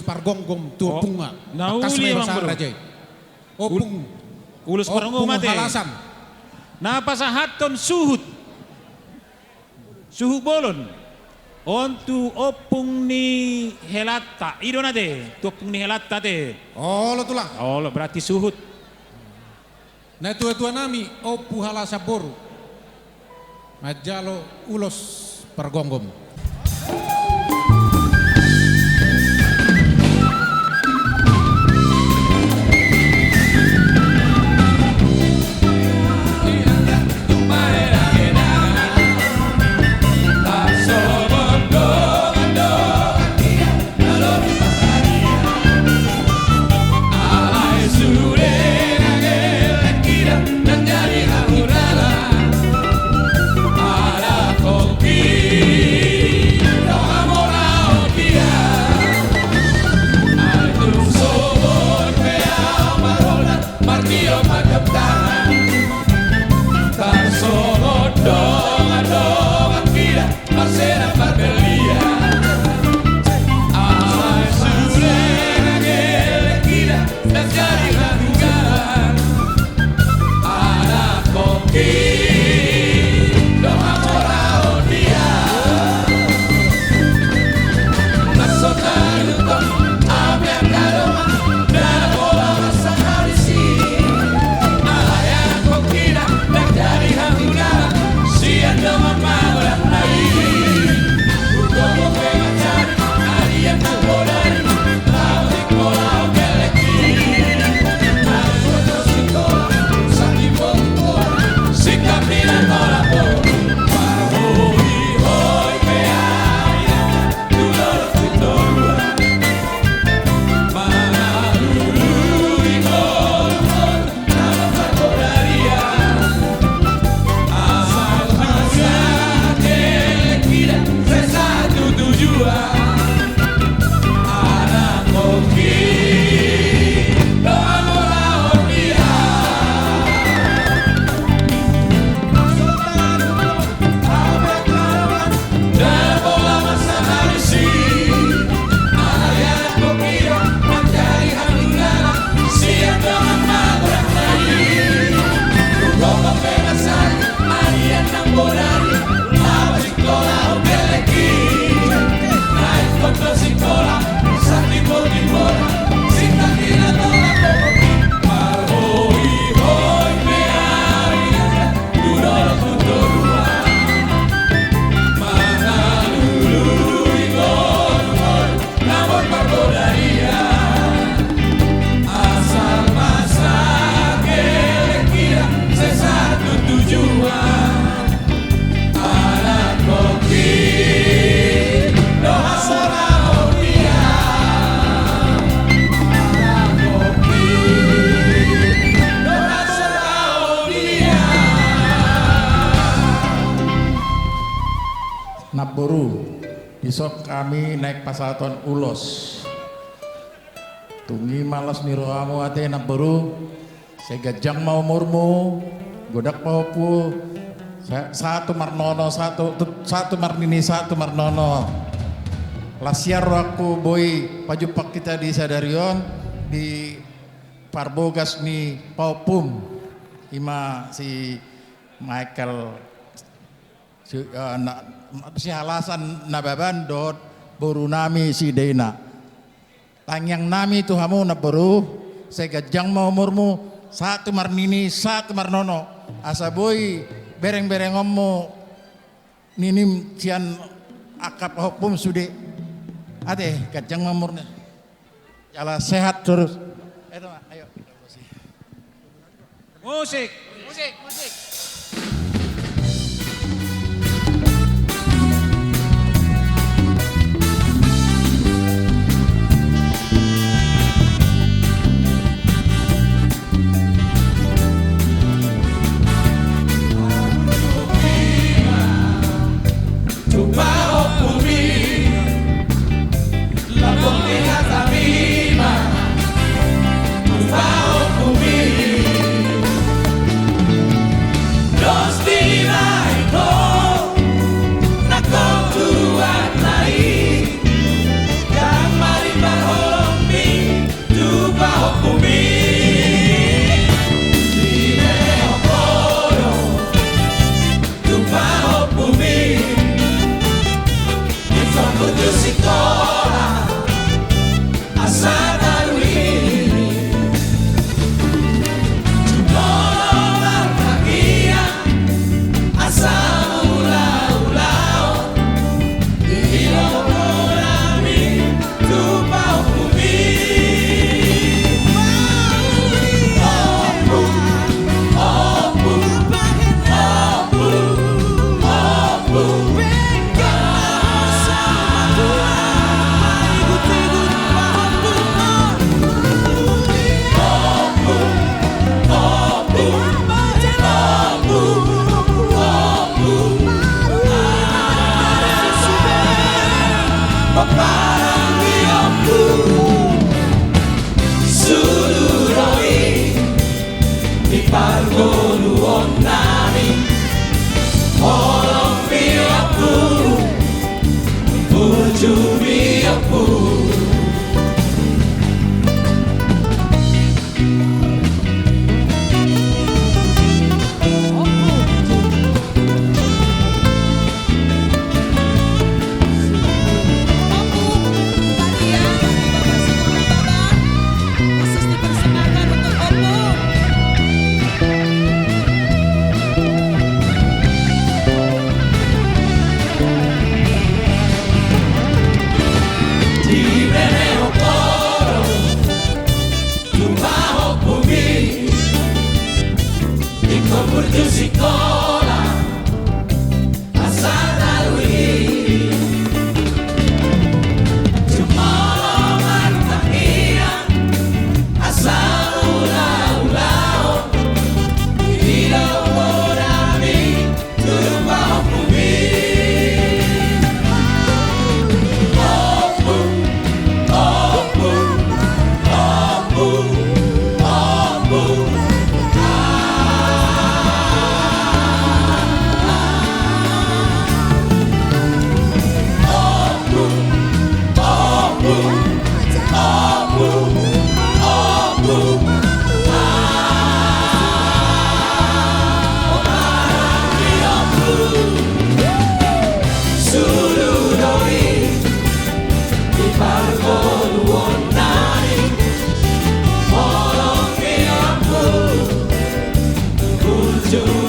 pargonggom tu punga. Nauli emang bro. Opung. Ulus pargonggom mate. Halasan. Napa sahaton suhut. Suhu bolon. Ontu opung ni helata. Ido nate. Tu opung ni helata te. Oh lo tulang. Oh lo berarti suhut. Na tua nami opu halasa boru. Majalo ulos pargonggom. Naboru, besok kami naik pasaton ulos. Tungi malas niro amu ate Naboru, saya gajang mau murmu, godak mau pu, satu marnono, satu marnini, satu marnono. Lasiar aku boy pajupak kita di Sadarion di Parbogas ni Paupum, ima si Michael. Si halasan nababan dot boru nami si Dena tangyang nami tu hamu na boru saya gajang mau umurmu satu marnini satu marnono asa boy bereng ommu ninim cian akap hukum sude ade gajang mamurnya jala sehat terus ayo musik. musikola asal lalui Jumolongan kahiang asal ulau-ulau Hidup morami tumpah bumi Opung, opung, opung, opung Ujung